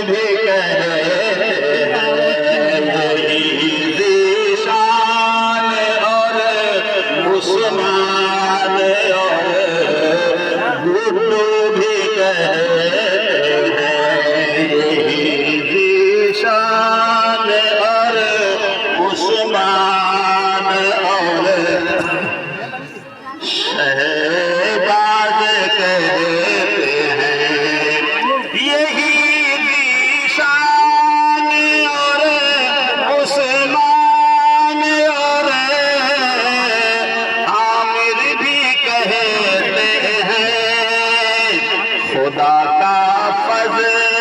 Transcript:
بھی کہتے ہیں یہی ذیشان اور عثمان اور گڈو بھی کہتے ہیں یہی ذیشان اور عثمان اور شہباز کہتے ہیں یہی ذیشان اور عثمان اور عامر بھی کہتے ہیں خدا کا فضل